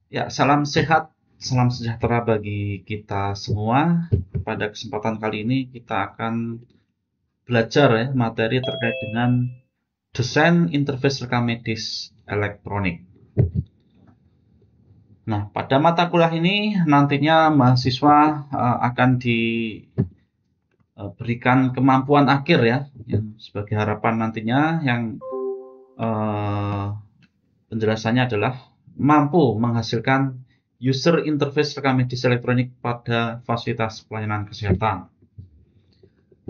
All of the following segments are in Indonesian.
Ya, salam sehat, salam sejahtera bagi kita semua. Pada kesempatan kali ini kita akan belajar ya materi terkait dengan desain interface rekam medis elektronik. Nah, pada mata kuliah ini nantinya mahasiswa akan diberikan kemampuan akhir ya, yang sebagai harapan nantinya yang eh, penjelasannya adalah mampu menghasilkan user interface rekam medis elektronik pada fasilitas pelayanan kesehatan.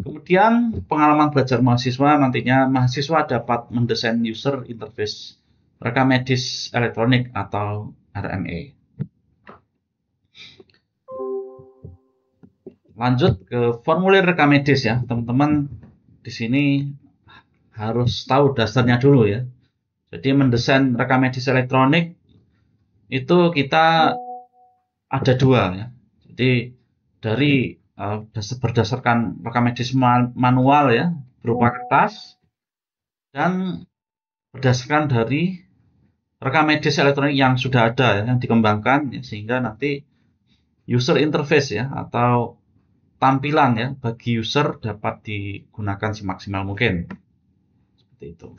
Kemudian pengalaman belajar mahasiswa nantinya mahasiswa dapat mendesain user interface rekam medis elektronik atau RME. Lanjut ke formulir rekam medis ya, teman-teman di sini harus tahu dasarnya dulu ya. Jadi mendesain rekam medis elektronik itu kita ada dua ya. Jadi dari berdasarkan rekam medis manual ya berupa kertas dan berdasarkan dari rekam medis elektronik yang sudah ada ya, yang dikembangkan ya, sehingga nanti user interface ya atau tampilan ya bagi user dapat digunakan semaksimal mungkin seperti itu.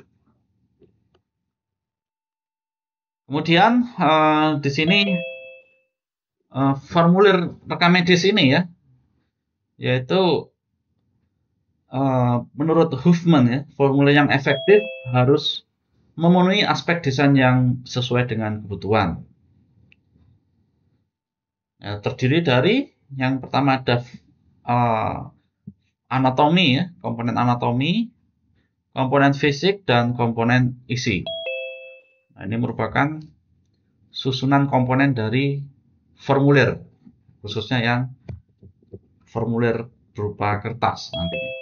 Kemudian di sini formulir rekam medis ini ya yaitu menurut Huffman ya, formulir yang efektif harus memenuhi aspek desain yang sesuai dengan kebutuhan. Ya, terdiri dari yang pertama ada anatomi ya, komponen anatomi, komponen fisik dan komponen isi. Nah, ini merupakan susunan komponen dari formulir, khususnya yang formulir berupa kertas nantinya.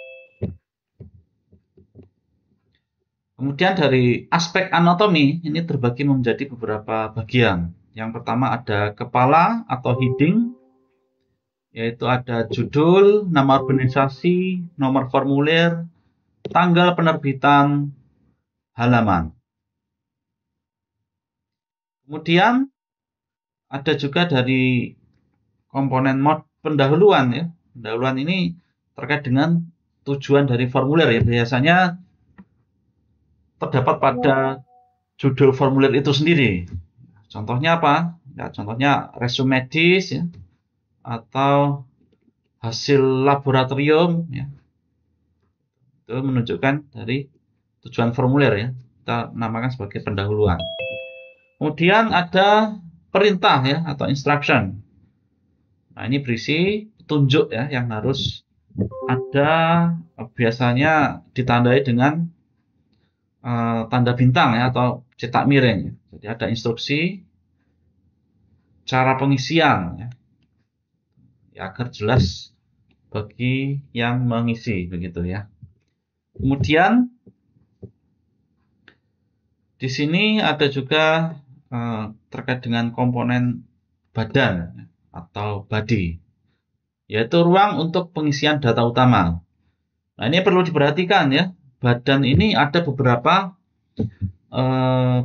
Kemudian dari aspek anatomi ini terbagi menjadi beberapa bagian. Yang pertama ada kepala atau heading, yaitu ada judul, nama organisasi, nomor formulir, tanggal penerbitan, halaman. Kemudian ada juga dari komponen mod pendahuluan ya. Pendahuluan ini terkait dengan tujuan dari formulir ya. Biasanya terdapat pada judul formulir itu sendiri. Contohnya apa? Ya, contohnya resume medis ya, atau hasil laboratorium ya. Itu menunjukkan dari tujuan formulir ya. Kita namakan sebagai pendahuluan. Kemudian ada perintah ya atau instruction. Nah, ini berisi petunjuk ya yang harus ada, biasanya ditandai dengan tanda bintang ya atau cetak miring. Jadi ada instruksi cara pengisian ya, agar jelas bagi yang mengisi begitu ya. Kemudian di sini ada juga terkait dengan komponen badan atau body, yaitu ruang untuk pengisian data utama. Nah, ini perlu diperhatikan ya. Badan ini ada beberapa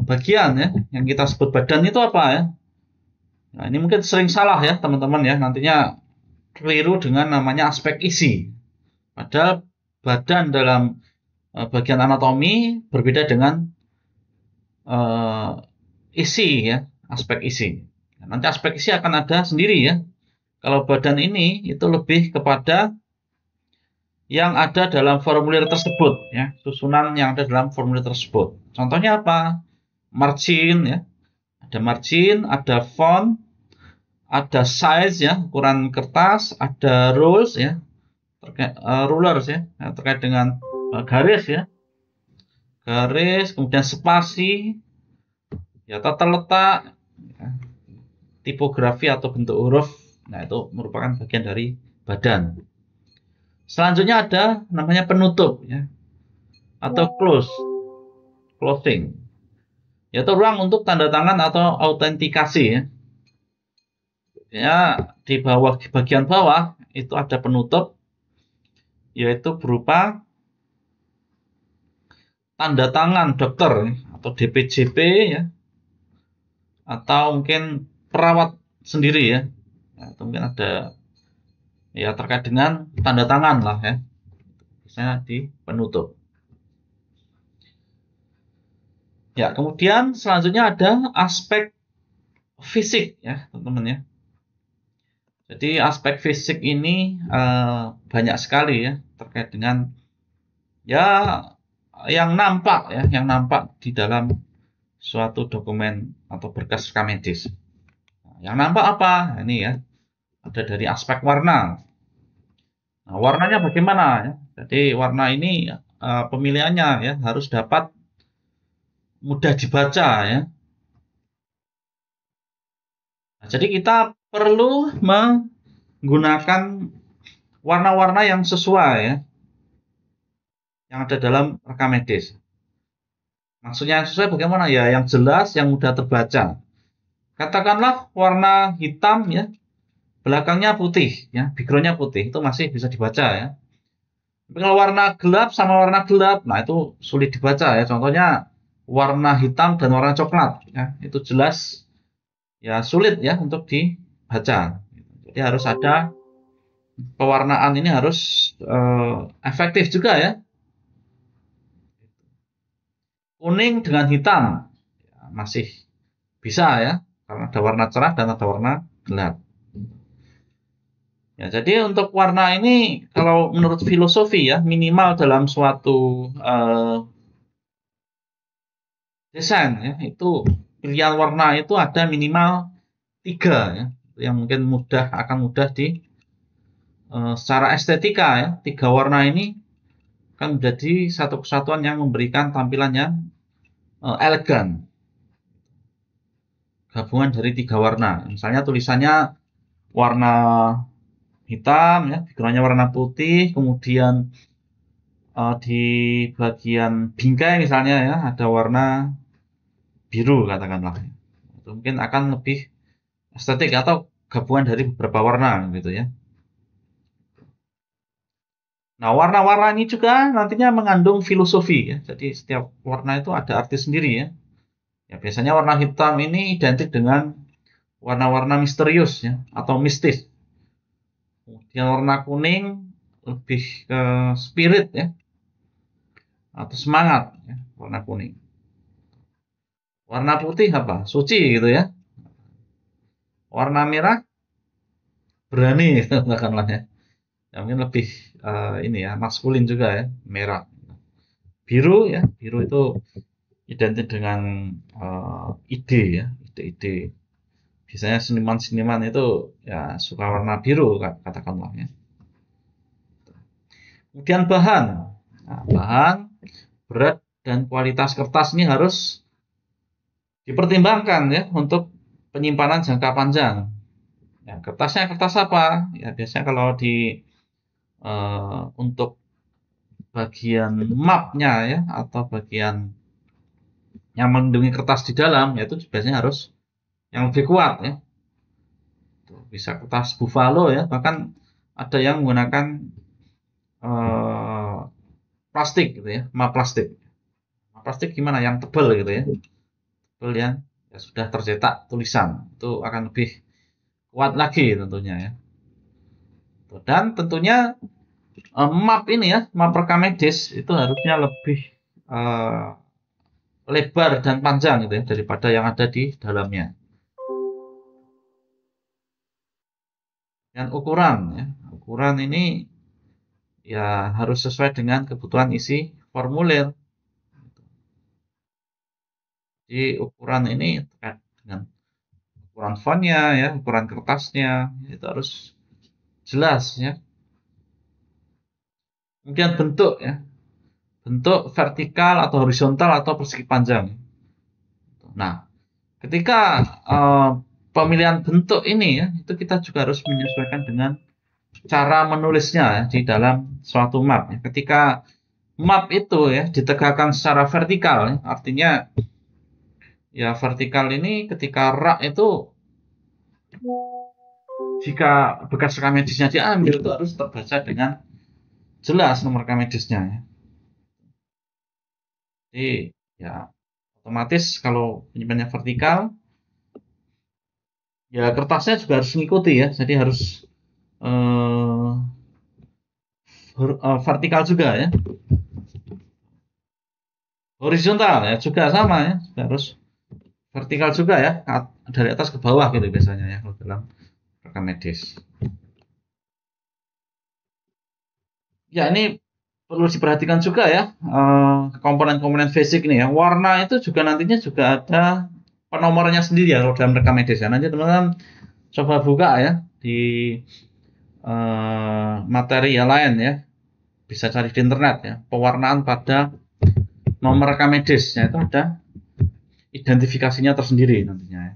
bagian ya. Yang kita sebut badan itu apa ya? Nah, ini mungkin sering salah ya teman-teman ya. Nantinya keliru dengan namanya aspek isi. Padahal badan dalam bagian anatomi berbeda dengan isi ya, aspek isi. Nanti aspek isi akan ada sendiri ya. Kalau badan ini itu lebih kepada yang ada dalam formulir tersebut ya, susunan yang ada dalam formulir tersebut. Contohnya apa? Margin ya. Ada margin, ada font, ada size ya, ukuran kertas, ada rules ya, terkait rulers ya, terkait dengan garis ya. Garis, kemudian spasi, ya tata letak, ya, tipografi atau bentuk huruf. Nah, itu merupakan bagian dari badan. Selanjutnya ada namanya penutup ya, atau closing, yaitu ruang untuk tanda tangan atau autentikasi ya. Ya, di bawah bagian bawah itu ada penutup, yaitu berupa tanda tangan dokter atau DPJP ya, atau mungkin perawat sendiri ya. Nah, itu mungkin ada ya terkait dengan tanda tangan lah ya. Biasanya di penutup. Ya, kemudian selanjutnya ada aspek fisik ya, teman-teman ya. Jadi aspek fisik ini banyak sekali ya terkait dengan ya yang nampak di dalam suatu dokumen atau berkas rekam medis. Yang nampak apa? Nah, ini ya, ada dari aspek warna. Nah, warnanya bagaimana ya? Jadi warna ini pemilihannya ya harus dapat mudah dibaca ya. Nah, jadi kita perlu menggunakan warna-warna yang sesuai ya, yang ada dalam rekam medis. Maksudnya yang sesuai bagaimana ya? Yang jelas, yang mudah terbaca. Katakanlah warna hitam ya, belakangnya putih ya, backgroundnya putih, itu masih bisa dibaca ya. Tapi kalau warna gelap sama warna gelap, nah itu sulit dibaca ya. Contohnya warna hitam dan warna coklat ya, itu jelas ya sulit ya untuk dibaca. Jadi harus ada pewarnaan, ini harus efektif juga ya. Kuning dengan hitam ya, masih bisa ya, karena ada warna cerah dan ada warna gelap. Ya, jadi untuk warna ini kalau menurut filosofi ya minimal dalam suatu desain ya itu pilihan warna itu ada minimal 3 ya, yang mungkin akan mudah di secara estetika ya, 3 warna ini kan menjadi satu kesatuan yang memberikan tampilan yang elegan, gabungan dari 3 warna. Misalnya tulisannya warna hitam ya, backgroundnya warna putih, kemudian di bagian bingkai misalnya ya ada warna biru katakanlah. Itu mungkin akan lebih estetik atau gabungan dari beberapa warna gitu ya. Nah, warna-warna ini juga nantinya mengandung filosofi ya. Jadi setiap warna itu ada arti sendiri ya. Ya biasanya warna hitam ini identik dengan warna-warna misterius ya atau mistis. Kemudian warna kuning lebih ke spirit ya atau semangat ya, warna kuning. Warna putih apa? Suci gitu ya. Warna merah berani katakanlah ya. Ya mungkin lebih ini ya maskulin juga ya, merah. Biru ya, biru itu identik dengan ide ya, ide-ide. Biasanya seniman-seniman itu ya suka warna biru katakanlah ya. Kemudian bahan. Nah, bahan, berat dan kualitas kertas ini harus dipertimbangkan ya untuk penyimpanan jangka panjang. Ya, kertasnya kertas apa? Ya biasanya kalau untuk bagian mapnya ya atau bagian yang melindungi kertas di dalam, yaitu biasanya harus yang lebih kuat ya. Bisa kertas buffalo ya, bahkan ada yang menggunakan eh, plastik gitu ya, map plastik. Map plastik gimana? Yang tebal gitu ya, tebal yang ya sudah tercetak tulisan, itu akan lebih kuat lagi tentunya ya. Dan tentunya map ini ya, map rekam medis itu harusnya lebih eh, lebar dan panjang gitu ya daripada yang ada di dalamnya. Dan ukuran ya, ukuran ini ya harus sesuai dengan kebutuhan isi formulir. Jadi ukuran ini terkait dengan ukuran fontnya ya, ukuran kertasnya itu harus jelas ya. Kemudian bentuk ya, bentuk vertikal atau horizontal atau persegi panjang. Nah, ketika pemilihan bentuk ini ya, itu kita juga harus menyesuaikan dengan cara menulisnya ya, di dalam suatu map ya. Ketika map itu ya ditegakkan secara vertikal ya, artinya ya vertikal ini ketika rak itu jika bekas rekam medisnya diambil itu harus terbaca dengan jelas nomor rekam medisnya ya. Jadi ya otomatis kalau penyimpanannya vertikal Ya kertasnya juga harus mengikuti ya, jadi harus eh, vertikal juga ya, horizontal ya juga sama ya, juga harus vertikal juga ya, dari atas ke bawah gitu biasanya ya kalau dalam rekam medis. Ya ini perlu diperhatikan juga ya, komponen-komponen fisik ini ya. Warna itu juga nantinya juga ada penomorannya sendiri ya kalau dalam rekam medis ya. Nanti teman-teman coba buka ya di materi yang lain ya. Bisa cari di internet ya. Pewarnaan pada nomor rekam medisnya itu ada identifikasinya tersendiri nantinya ya.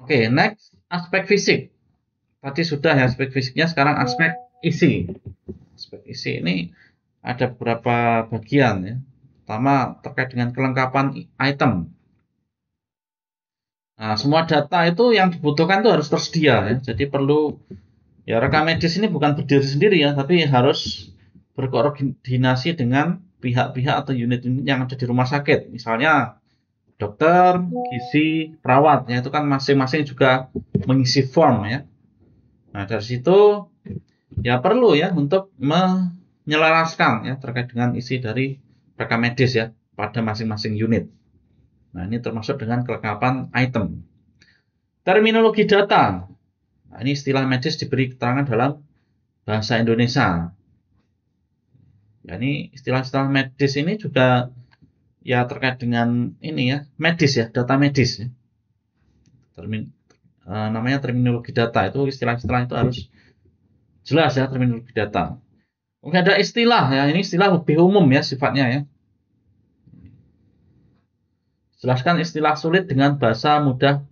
Oke, next aspek fisik. Tadi sudah ya aspek fisiknya, sekarang aspek isi. Aspek isi ini ada beberapa bagian ya. Pertama terkait dengan kelengkapan item. Nah, semua data itu yang dibutuhkan itu harus tersedia ya. Jadi perlu ya rekam medis ini bukan berdiri sendiri ya, tapi harus berkoordinasi dengan pihak-pihak atau unit-unit yang ada di rumah sakit. Misalnya dokter, gizi, perawat ya itu kan masing-masing juga mengisi form ya. Nah, dari situ ya perlu ya untuk menyelaraskan ya terkait dengan isi dari rekam medis ya pada masing-masing unit. Nah, ini termasuk dengan kelengkapan item. Terminologi data. Nah, ini istilah medis diberi keterangan dalam bahasa Indonesia. Ya, ini istilah-istilah medis ini juga ya terkait dengan ini ya, medis ya, data medis ya. Namanya terminologi data itu istilah-istilah itu harus jelas ya terminologi data. Oke, ada istilah ya, ini istilah lebih umum ya sifatnya ya. Jelaskan istilah sulit dengan bahasa mudah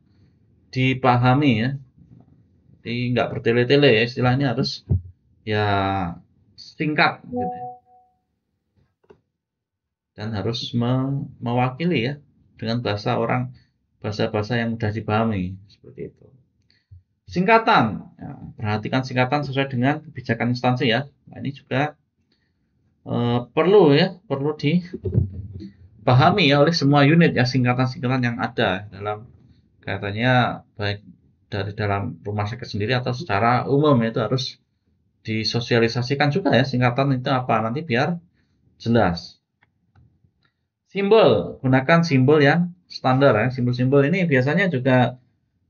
dipahami ya. Jadi nggak bertele-tele ya, istilahnya harus ya singkat gitu ya. Dan harus mewakili ya dengan bahasa orang, bahasa-bahasa yang mudah dipahami seperti itu. Singkatan, ya, perhatikan singkatan sesuai dengan kebijakan instansi ya. Nah, ini juga perlu dipahami ya oleh semua unit ya singkatan-singkatan yang ada dalam kaitannya baik dari dalam rumah sakit sendiri atau secara umum ya, itu harus disosialisasikan juga ya singkatan itu apa nanti biar jelas. Simbol, gunakan simbol yang standar ya. Simbol-simbol ini biasanya juga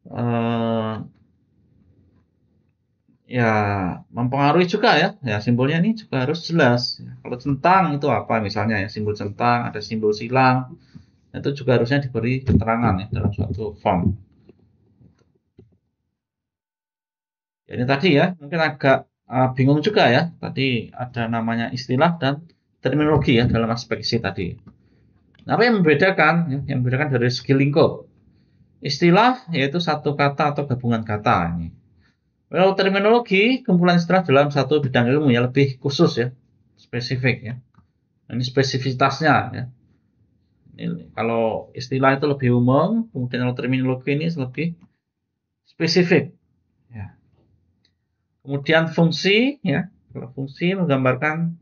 eh, ya mempengaruhi juga ya. Ya simbolnya ini juga harus jelas. Ya, kalau centang itu apa misalnya ya simbol centang, ada simbol silang, itu juga harusnya diberi keterangan ya dalam suatu form. Ya, ini tadi ya mungkin agak bingung juga ya. Tadi ada namanya istilah dan terminologi ya dalam aspek isi tadi. Nah, apa yang membedakan? Ya, yang membedakan dari segi lingkup. Istilah yaitu satu kata atau gabungan kata ini. Kalau terminologi, kumpulan istilah dalam satu bidang ilmu ya lebih khusus ya, spesifik ya. Ini spesifitasnya ya. Ini, kalau istilah itu lebih umum, kemudian kalau terminologi ini lebih spesifik. Ya. Kemudian fungsi ya, kalau fungsi menggambarkan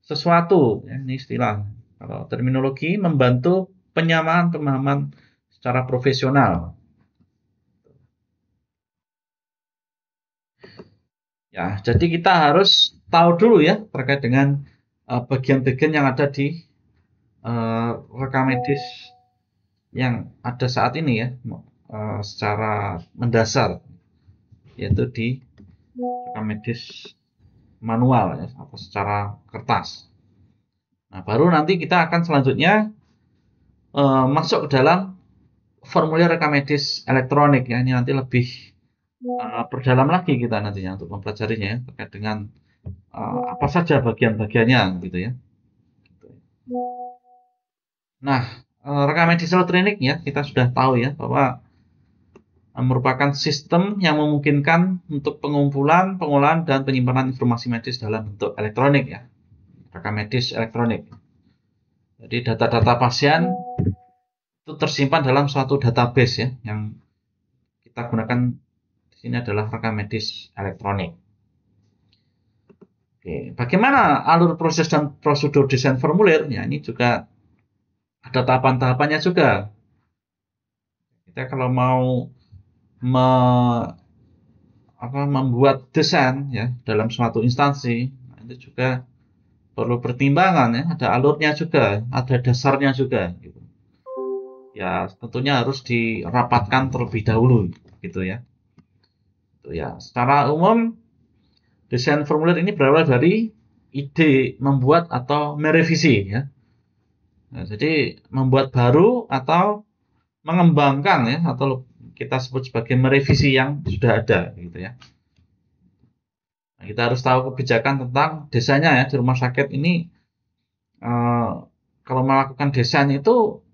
sesuatu ya, ini istilah. Kalau terminologi membantu penyamaan pemahaman secara profesional. Ya, jadi kita harus tahu dulu ya terkait dengan bagian-bagian yang ada di rekam medis yang ada saat ini ya, secara mendasar, yaitu di rekam medis manual ya, atau secara kertas. Nah, baru nanti kita akan selanjutnya masuk ke dalam formulir rekam medis elektronik ya. Ini nanti lebih perdalam lagi kita nantinya untuk mempelajarinya ya, terkait dengan apa saja bagian-bagiannya gitu ya. Nah, rekam medis elektronik ya kita sudah tahu ya bahwa merupakan sistem yang memungkinkan untuk pengumpulan, pengolahan, dan penyimpanan informasi medis dalam bentuk elektronik ya. Rekam medis elektronik. Jadi data-data pasien itu tersimpan dalam suatu database ya yang kita gunakan di sini adalah rekam medis elektronik. Oke, bagaimana alur proses dan prosedur desain formulir? Ya, ini juga ada tahapan-tahapannya juga. Kita kalau mau membuat desain ya dalam suatu instansi, itu juga perlu pertimbangan ya, ada alurnya juga, ada dasarnya juga gitu. Ya tentunya harus dirapatkan terlebih dahulu gitu ya. Itu ya. Secara umum desain formulir ini berawal dari ide membuat atau merevisi ya. Nah, jadi membuat baru atau mengembangkan ya, atau kita sebut sebagai merevisi yang sudah ada gitu ya. Nah, kita harus tahu kebijakan tentang desainnya ya di rumah sakit ini. Kalau melakukan desain itu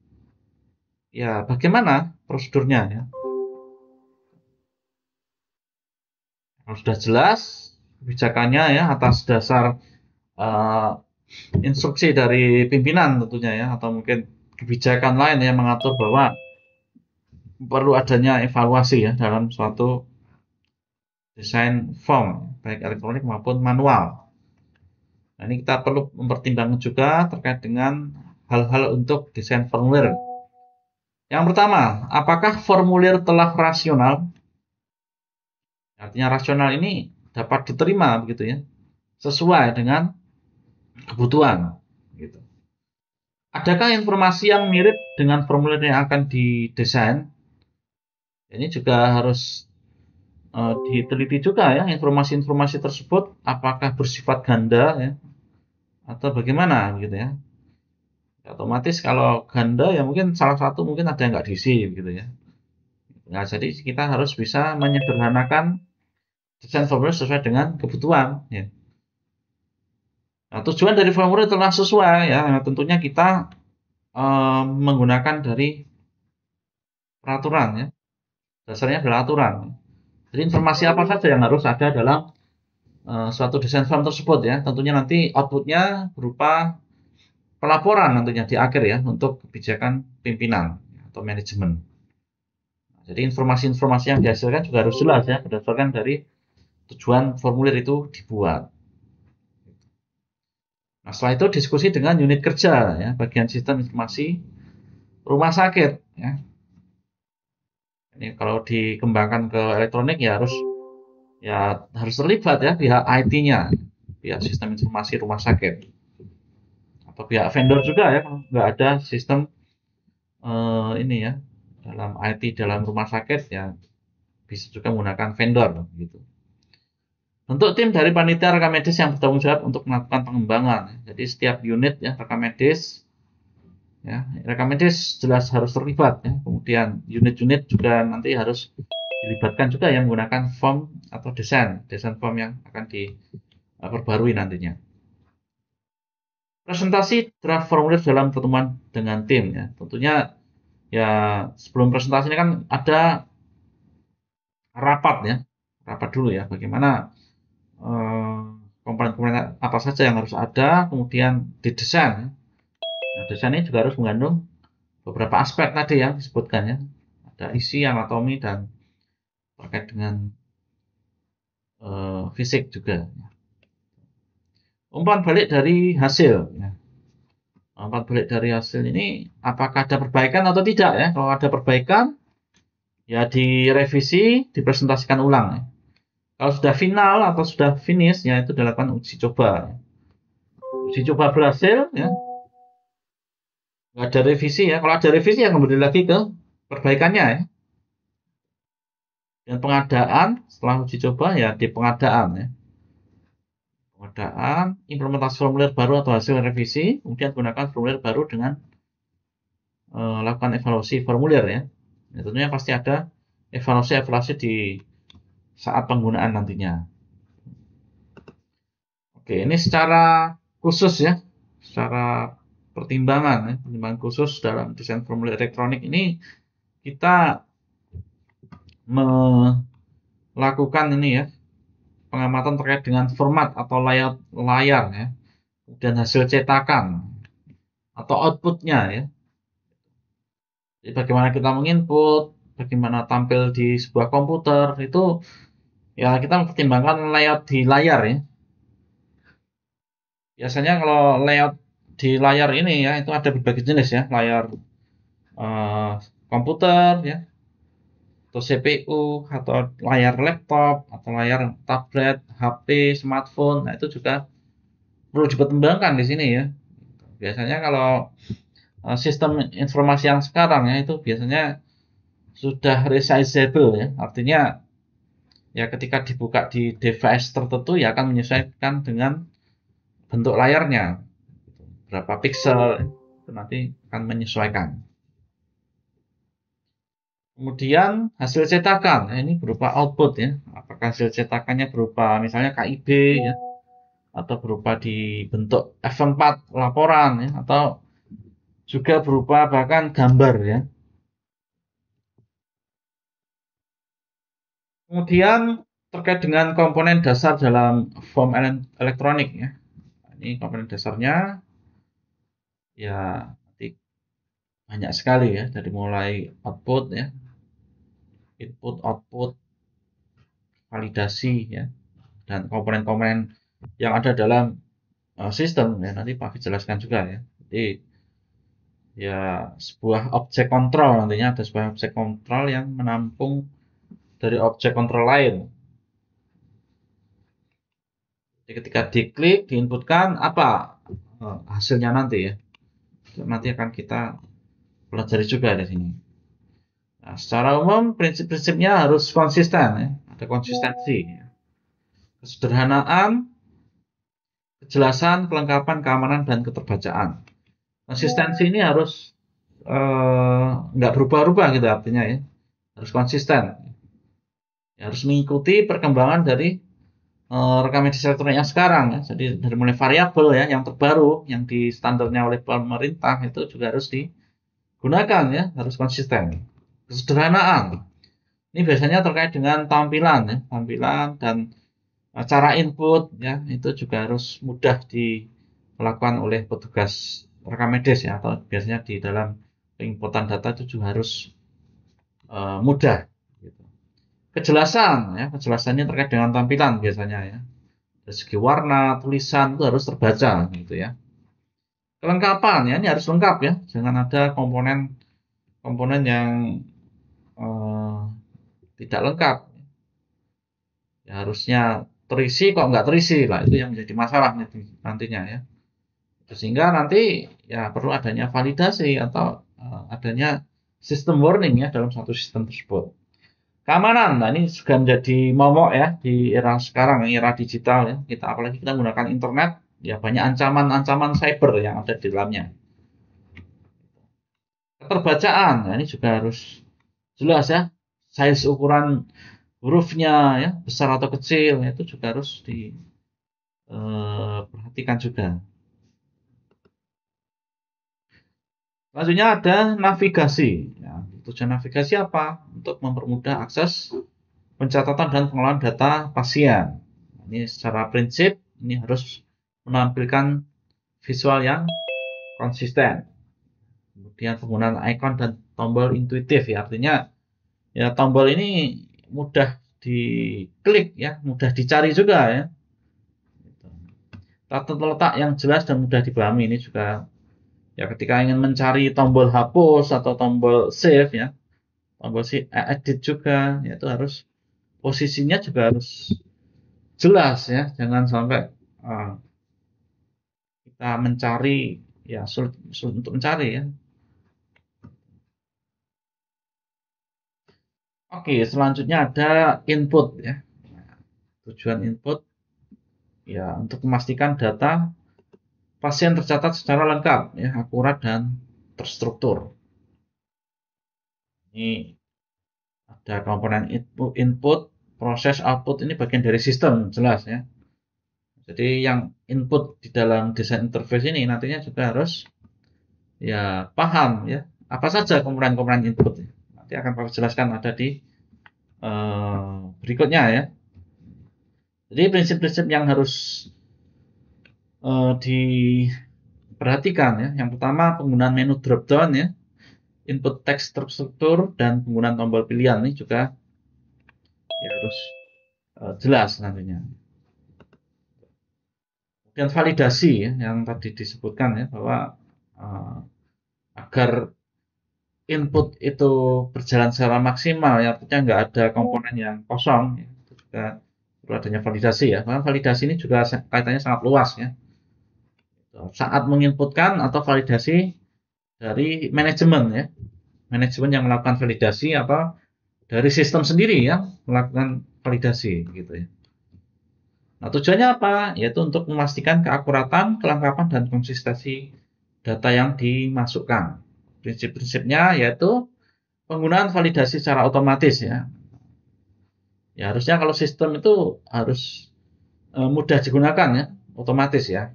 ya bagaimana prosedurnya ya. Kalau sudah jelas kebijakannya ya atas dasar eh, instruksi dari pimpinan tentunya ya, atau mungkin kebijakan lain yang mengatur bahwa perlu adanya evaluasi ya dalam suatu desain form baik elektronik maupun manual. Nah, ini kita perlu mempertimbangkan juga terkait dengan hal-hal untuk desain formulir. Yang pertama, apakah formulir telah rasional? Artinya rasional ini dapat diterima begitu ya, sesuai dengan kebutuhan gitu. Adakah informasi yang mirip dengan formulir yang akan didesain? Ini juga harus diteliti juga ya, informasi-informasi tersebut apakah bersifat ganda ya, atau bagaimana gitu ya. Otomatis kalau ganda ya mungkin salah satu mungkin ada yang nggak diisi gitu ya. Nah, jadi kita harus bisa menyederhanakan desain formulir sesuai dengan kebutuhan ya. Nah, tujuan dari formulir telah sesuai ya, tentunya kita menggunakan dari peraturan ya. Dasarnya adalah aturan. Jadi informasi apa saja yang harus ada dalam suatu desain form tersebut ya. Tentunya nanti outputnya berupa pelaporan nantinya di akhir ya untuk kebijakan pimpinan atau manajemen. Jadi informasi-informasi yang dihasilkan juga harus jelas ya berdasarkan dari tujuan formulir itu dibuat. Nah, setelah itu diskusi dengan unit kerja ya, bagian sistem informasi rumah sakit ya. Ini kalau dikembangkan ke elektronik ya harus terlibat ya pihak IT-nya, pihak sistem informasi rumah sakit atau pihak vendor juga ya, kalau nggak ada sistem ini ya dalam IT dalam rumah sakit ya bisa juga menggunakan vendor gitu. Untuk tim dari panitia rekam medis yang bertanggung jawab untuk melakukan pengembangan. Jadi setiap unit ya rekam medis jelas harus terlibat ya. Kemudian unit-unit juga nanti harus dilibatkan juga yang menggunakan form atau desain form yang akan diperbarui nantinya. Presentasi draft formulir dalam pertemuan dengan tim ya. Tentunya ya sebelum presentasi ini kan ada rapat ya. Rapat dulu ya bagaimana komponen-komponen apa saja yang harus ada, kemudian didesain ya. Nah, desain ini juga harus mengandung beberapa aspek tadi yang disebutkan ya. Ada isi, anatomi, dan terkait dengan fisik juga. Umpan balik dari hasil. Ya. Umpan balik dari hasil ini apakah ada perbaikan atau tidak ya? Kalau ada perbaikan, ya direvisi, dipresentasikan ulang. Ya. Kalau sudah final atau sudah finish, ya itu dilakukan uji coba. Uji coba berhasil, ya nggak ada revisi ya. Kalau ada revisi, ya kembali lagi ke perbaikannya ya. Dan pengadaan setelah uji coba ya di pengadaan ya. Pengadaan, implementasi formulir baru atau hasil revisi, kemudian gunakan formulir baru dengan lakukan evaluasi formulir ya. Ya tentunya pasti ada evaluasi di saat penggunaan nantinya. Oke, ini secara khusus ya, secara pertimbangan khusus dalam desain formulir elektronik ini kita melakukan ini ya pengamatan terkait dengan format atau layout layar ya, dan hasil cetakan atau outputnya ya. Jadi bagaimana kita menginput, bagaimana tampil di sebuah komputer itu ya kita mempertimbangkan layout di layar ya. Biasanya kalau layout di layar ini ya itu ada berbagai jenis ya, layar komputer ya, atau CPU atau layar laptop atau layar tablet, HP, smartphone. Nah, itu juga perlu dipertimbangkan di sini ya. Biasanya kalau sistem informasi yang sekarang ya itu biasanya sudah resizable ya. Artinya ya ketika dibuka di device tertentu ya akan menyesuaikan dengan bentuk layarnya. Berapa pixel itu nanti akan menyesuaikan. Kemudian hasil cetakan, nah, ini berupa output ya. Apakah hasil cetakannya berupa misalnya KIB ya, atau berupa di bentuk F4 laporan ya, atau juga berupa bahkan gambar ya. Kemudian terkait dengan komponen dasar dalam form elektronik ya. Ini komponen dasarnya ya nanti banyak sekali ya, dari mulai output ya, input, output, validasi ya, dan komponen-komponen yang ada dalam sistem ya nanti Pak jelaskan juga ya. Jadi ya sebuah objek kontrol nantinya ada sebuah objek kontrol yang menampung dari objek kontrol lain. Jadi ketika diklik, diinputkan apa hasilnya nanti ya. Nanti akan kita pelajari juga di sini. Nah, secara umum prinsip-prinsipnya harus konsisten ya, ada konsistensi. Ya. Kesederhanaan, kejelasan, kelengkapan, keamanan, dan keterbacaan. Konsistensi ini harus nggak berubah-ubah gitu artinya ya, harus konsisten, ya, harus mengikuti perkembangan dari rekam medis elektronik yang sekarang ya. Jadi dari mulai variabel ya yang terbaru yang di standarnya oleh pemerintah itu juga harus digunakan ya, harus konsisten. Kesederhanaan ini biasanya terkait dengan tampilan ya, tampilan dan cara input ya itu juga harus mudah dilakukan oleh petugas rekam medis ya, atau biasanya di dalam penginputan data itu juga harus mudah. Gitu. Kejelasan ya, kejelasannya terkait dengan tampilan biasanya ya. Dari segi warna, tulisan itu harus terbaca gitu ya. Kelengkapan ya, ini harus lengkap ya, jangan ada komponen yang eh, tidak lengkap. Ya, harusnya terisi kok nggak terisi lah, itu yang menjadi masalah nantinya ya. Sehingga nanti ya perlu adanya validasi atau adanya sistem warning ya dalam satu sistem tersebut. Keamanan, nah ini juga menjadi momok ya di era sekarang, era digital ya. Kita apalagi kita menggunakan internet, ya banyak ancaman-ancaman cyber yang ada di dalamnya. Keterbacaan, nah ini juga harus jelas ya. Size ukuran hurufnya ya, besar atau kecil, itu juga harus diperhatikan juga. Selanjutnya ada navigasi. Ya, tujuan navigasi apa? Untuk mempermudah akses pencatatan dan pengelolaan data pasien. Ini secara prinsip ini harus menampilkan visual yang konsisten. Kemudian penggunaan icon dan tombol intuitif ya, artinya ya tombol ini mudah diklik ya, mudah dicari juga ya. Tata letak yang jelas dan mudah dipahami ini juga ya ketika ingin mencari tombol hapus atau tombol save ya, tombol si edit juga ya itu harus posisinya juga harus jelas ya, jangan sampai uh, kita mencari ya sulit, sulit untuk mencari ya. Oke, selanjutnya ada input ya. Tujuan input ya untuk memastikan data pasien tercatat secara lengkap ya, akurat dan terstruktur. Ini ada komponen input, proses, output ini bagian dari sistem jelas ya. Jadi yang input di dalam desain interface ini nantinya juga harus ya paham ya apa saja komponen-komponen input. Nanti akan Pak jelaskan ada di berikutnya ya. Jadi prinsip-prinsip yang harus diperhatikan ya. Yang pertama penggunaan menu drop down ya, input text terstruktur dan penggunaan tombol pilihan ini juga ya harus jelas nantinya. Kemudian validasi ya, yang tadi disebutkan ya bahwa agar input itu berjalan secara maksimal, ya artinya nggak ada komponen yang kosong, ya. Itu juga perlu adanya validasi ya. Karena validasi ini juga kaitannya sangat luas ya. Saat menginputkan atau validasi dari manajemen ya, manajemen yang melakukan validasi atau dari sistem sendiri ya melakukan validasi gitu ya. Nah, tujuannya apa? Yaitu untuk memastikan keakuratan, kelengkapan, dan konsistensi data yang dimasukkan. Prinsip-prinsipnya yaitu penggunaan validasi secara otomatis ya. Ya harusnya kalau sistem itu harus mudah digunakan ya, otomatis ya.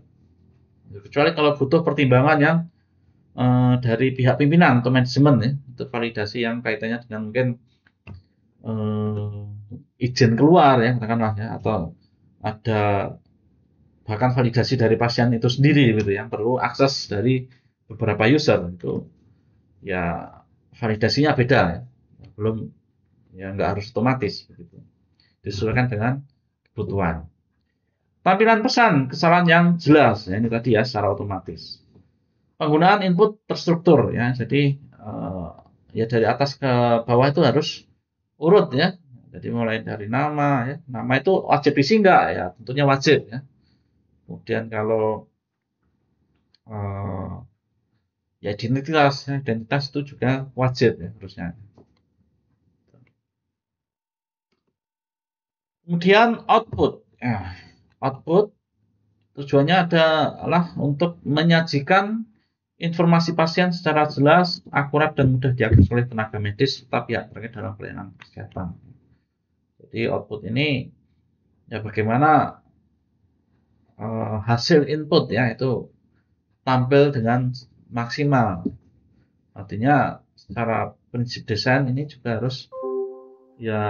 Kecuali kalau butuh pertimbangan yang dari pihak pimpinan atau manajemen ya, itu validasi yang kaitannya dengan mungkin izin keluar ya, katakanlah ya, atau ada bahkan validasi dari pasien itu sendiri gitu yang perlu akses dari beberapa user itu ya validasinya beda ya. Belum ya nggak harus otomatis gitu. Disesuaikan dengan kebutuhan. Tampilan pesan kesalahan yang jelas ya ini tadi ya secara otomatis. Penggunaan input terstruktur ya. Jadi ya dari atas ke bawah itu harus urut ya. Jadi mulai dari nama ya. Nama itu wajib isi enggak ya? Tentunya wajib ya. Kemudian kalau eh, ya identitas itu juga wajib ya harusnya. Kemudian output. Ya, output tujuannya adalah untuk menyajikan informasi pasien secara jelas, akurat, dan mudah diakses oleh tenaga medis serta pihak terkait dalam pelayanan kesehatan. Jadi output ini ya bagaimana hasil input ya itu tampil dengan maksimal. Artinya secara prinsip desain ini juga harus ya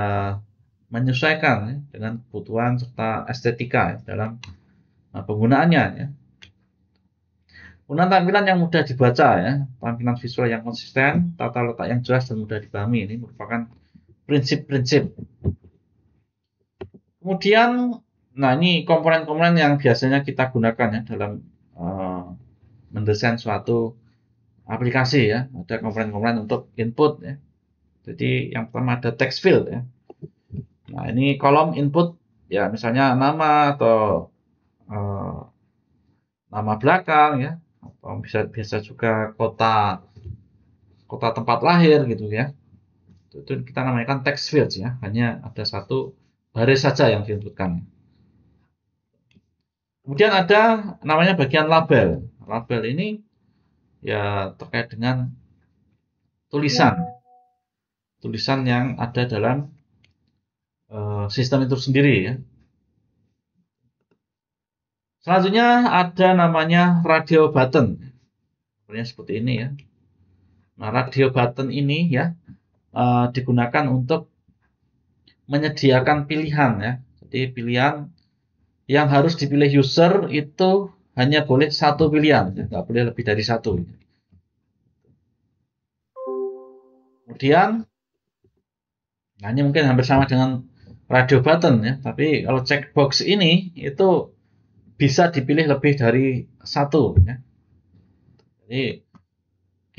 menyesuaikan ya, dengan kebutuhan serta estetika ya, dalam penggunaannya ya. Kemudian tampilan yang mudah dibaca ya, tampilan visual yang konsisten, tata letak yang jelas dan mudah dipahami ini merupakan prinsip-prinsip. Kemudian, nah ini komponen-komponen yang biasanya kita gunakan ya dalam mendesain suatu aplikasi ya. Ada komponen-komponen untuk input ya. Jadi yang pertama ada text field ya. Nah ini kolom input ya misalnya nama atau eh, nama belakang ya, atau bisa biasa juga kota kota tempat lahir gitu ya. Itu kita namakan text field ya. Hanya ada satu baris saja yang diinputkan. Kemudian ada namanya bagian label. Label ini ya terkait dengan tulisan. Tulisan yang ada dalam sistem itu sendiri ya. Selanjutnya ada namanya radio button. Sebenarnya seperti ini ya. Nah, radio button ini ya digunakan untuk menyediakan pilihan ya. Jadi pilihan yang harus dipilih user itu hanya boleh satu pilihan, ya. Nggak boleh lebih dari satu. Kemudian, nah ini mungkin hampir sama dengan radio button ya. Tapi kalau checkbox ini itu bisa dipilih lebih dari satu ya. Jadi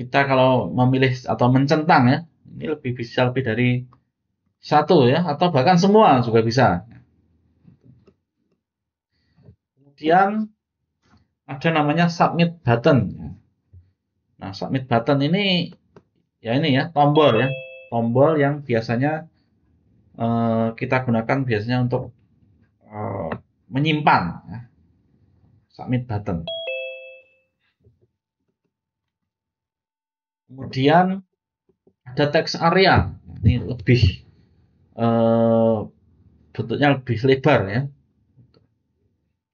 kita kalau memilih atau mencentang ya, ini bisa lebih dari satu ya, atau bahkan semua juga bisa. Kemudian ada namanya submit button. Nah, submit button ini ya ini ya tombol ya, tombol yang biasanya kita gunakan biasanya untuk eh, menyimpan ya. Submit button. Kemudian ada text area. Ini lebih bentuknya lebih lebar ya.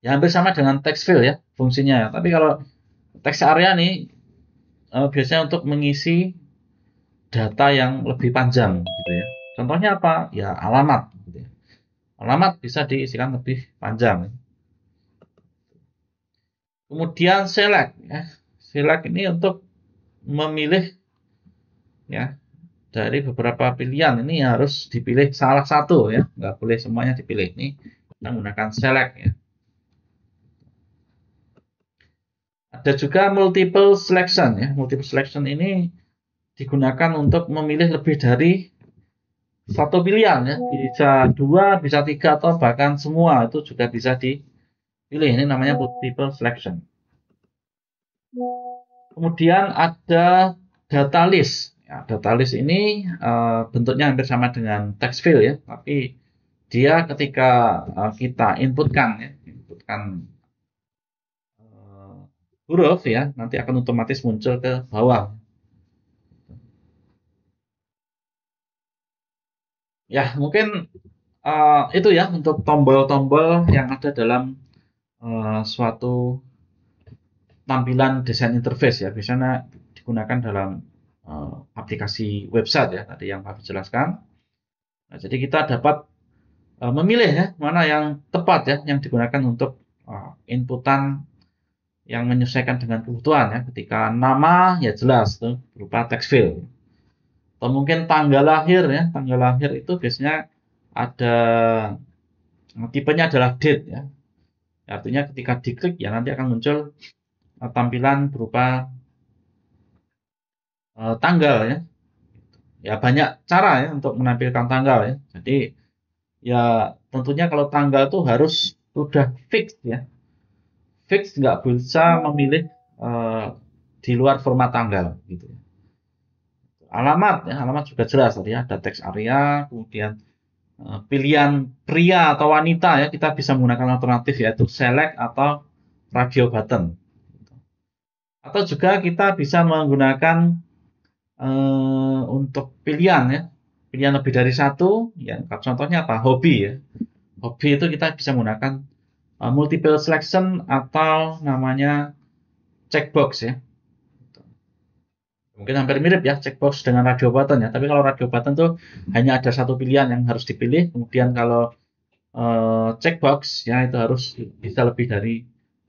Ya hampir sama dengan text field ya fungsinya. Tapi kalau text area nih biasanya untuk mengisi data yang lebih panjang gitu ya. Contohnya apa? Ya alamat gitu ya. Alamat bisa diisikan lebih panjang. Kemudian select ya. Select ini untuk memilih ya dari beberapa pilihan ini harus dipilih salah satu ya, nggak boleh semuanya dipilih. Ini kita menggunakan select ya. Ada juga multiple selection ya. Multiple selection ini digunakan untuk memilih lebih dari satu pilihan ya, bisa dua, bisa tiga, atau bahkan semua itu juga bisa dipilih. Ini namanya multiple selection. Kemudian ada data list. Ya, data list ini bentuknya hampir sama dengan text field ya, tapi dia ketika kita inputkan ya, inputkan huruf ya, nanti akan otomatis muncul ke bawah. Ya, mungkin itu ya untuk tombol-tombol yang ada dalam suatu tampilan desain interface ya. Biasanya digunakan dalam aplikasi website ya, tadi yang Pak jelaskan. Nah, jadi kita dapat memilih ya mana yang tepat ya, yang digunakan untuk inputan yang menyesuaikan dengan kebutuhan ya. Ketika nama ya jelas tuh berupa text field. Atau mungkin tanggal lahir ya, tanggal lahir itu biasanya ada tipenya adalah date ya. Artinya ketika diklik ya nanti akan muncul tampilan berupa tanggal ya. Ya banyak cara ya untuk menampilkan tanggal ya. Jadi ya tentunya kalau tanggal itu harus sudah fix ya. Fix nggak bisa memilih eh, di luar format tanggal gitu. Alamat ya, alamat juga jelas tadi ya, ada teks area, kemudian pilihan pria atau wanita ya, kita bisa menggunakan alternatif yaitu select atau radio button. Atau juga kita bisa menggunakan untuk pilihan ya, pilihan lebih dari satu, ya contohnya apa? Hobi ya. Hobi itu kita bisa menggunakan multiple selection atau namanya checkbox ya. Mungkin hampir mirip ya checkbox dengan radio button ya. Tapi kalau radio button tuh hanya ada satu pilihan yang harus dipilih. Kemudian kalau checkbox ya itu harus bisa lebih dari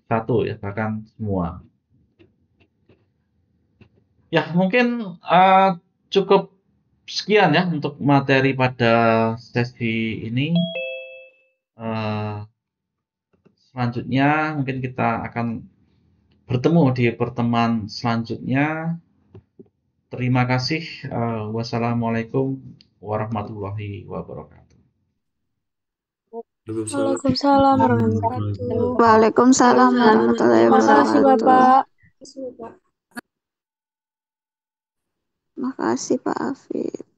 satu ya, bahkan semua. Ya mungkin cukup sekian ya untuk materi pada sesi ini. Selanjutnya mungkin kita akan bertemu di pertemuan selanjutnya. Terima kasih. Wassalamualaikum warahmatullahi wabarakatuh. Waalaikumsalam warahmatullahi wabarakatuh. Waalaikumsalam warahmatullahi Terima kasih wabarakatuh. Bapak. Makasih Pak Afif.